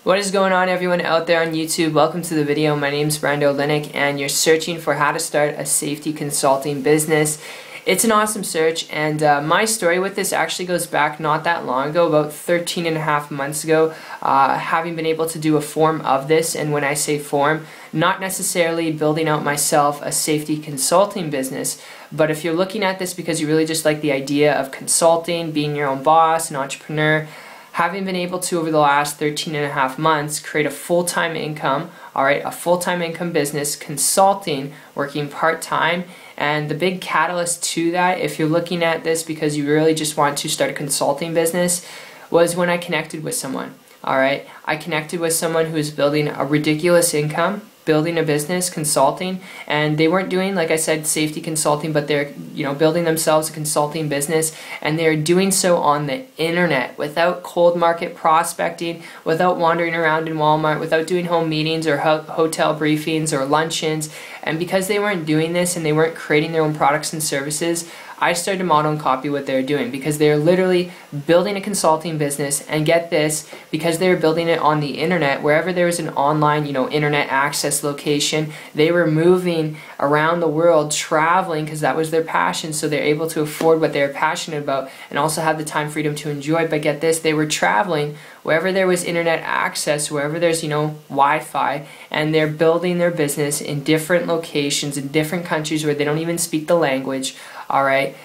What is going on, everyone out there on YouTube? Welcome to the video. My name is Brando Linick and you're searching for how to start a safety consulting business. It's an awesome search, and my story with this actually goes back not that long ago, about 13 and a half months ago, having been able to do a form of this. And when I say form, not necessarily building out myself a safety consulting business, but if you're looking at this because you really just like the idea of consulting, being your own boss, an entrepreneur, having been able to, over the last 13 and a half months, create a full-time income, a full-time income business, consulting, working part-time. And the big catalyst to that, if you're looking at this because you really just want to start a consulting business, was when I connected with someone. I connected with someone who was building a ridiculous income, building a business, consulting, and they weren't doing, like I said, safety consulting, but they're building themselves a consulting business, and they're doing so on the internet without cold market prospecting, without wandering around in Walmart, without doing home meetings or hotel briefings or luncheons. And because they weren't doing this and they weren't creating their own products and services, I started to model and copy what they're doing, because they're literally building a consulting business, and get this, because they were building it on the internet, wherever there was an online, internet access location, they were moving around the world, traveling, because that was their passion, so they're able to afford what they're passionate about and also have the time freedom to enjoy. But get this, they were traveling wherever there was internet access, wherever there's, Wi-Fi, and they're building their business in different locations, in different countries where they don't even speak the language.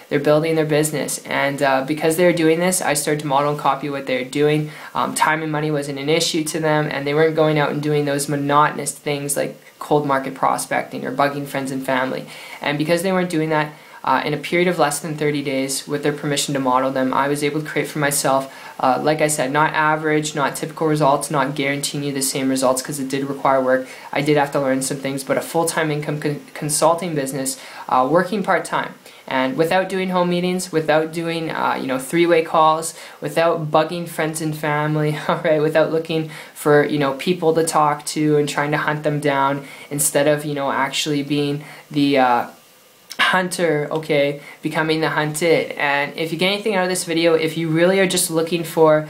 They're building their business, and because they're doing this, I started to model and copy what they're doing. Time and money wasn't an issue to them, and they weren't going out and doing those monotonous things like cold market prospecting or bugging friends and family. And because they weren't doing that, in a period of less than 30 days, with their permission to model them, I was able to create for myself, like I said, not average, not typical results, not guaranteeing you the same results, because it did require work. I did have to learn some things, but a full-time income consulting business, working part-time. And without doing home meetings, without doing three-way calls, without bugging friends and family, without looking for people to talk to and trying to hunt them down, instead of actually being the hunter, becoming the hunted. And if you get anything out of this video, if you really are just looking for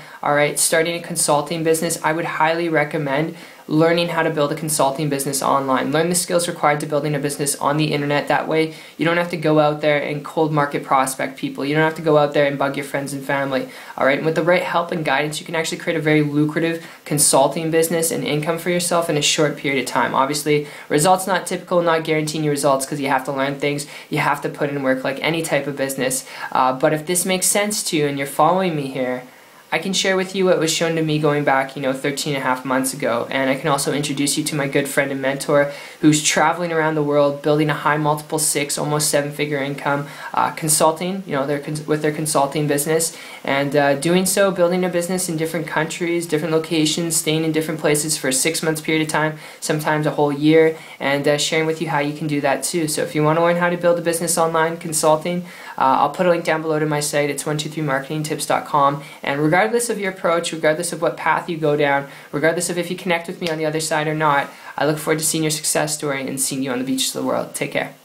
starting a consulting business, I would highly recommend learning how to build a consulting business online. Learn the skills required to building a business on the internet. That way you don't have to go out there and cold market prospect people. You don't have to go out there and bug your friends and family. And with the right help and guidance, you can actually create a very lucrative consulting business and income for yourself in a short period of time. Obviously, results not typical, not guaranteeing you results, because you have to learn things, you have to put in work like any type of business. But if this makes sense to you and you're following me here, I can share with you what was shown to me going back 13 and a half months ago, and I can also introduce you to my good friend and mentor who's traveling around the world building a high multiple 6, almost 7-figure income, consulting, with their consulting business, and doing so, building a business in different countries, different locations, staying in different places for a 6 months period of time, sometimes a whole year, and sharing with you how you can do that too. So if you want to learn how to build a business online consulting, I'll put a link down below to my site. It's 123marketingtips.com, and regardless of your approach, regardless of what path you go down, regardless of if you connect with me on the other side or not, I look forward to seeing your success story and seeing you on the beaches of the world. Take care.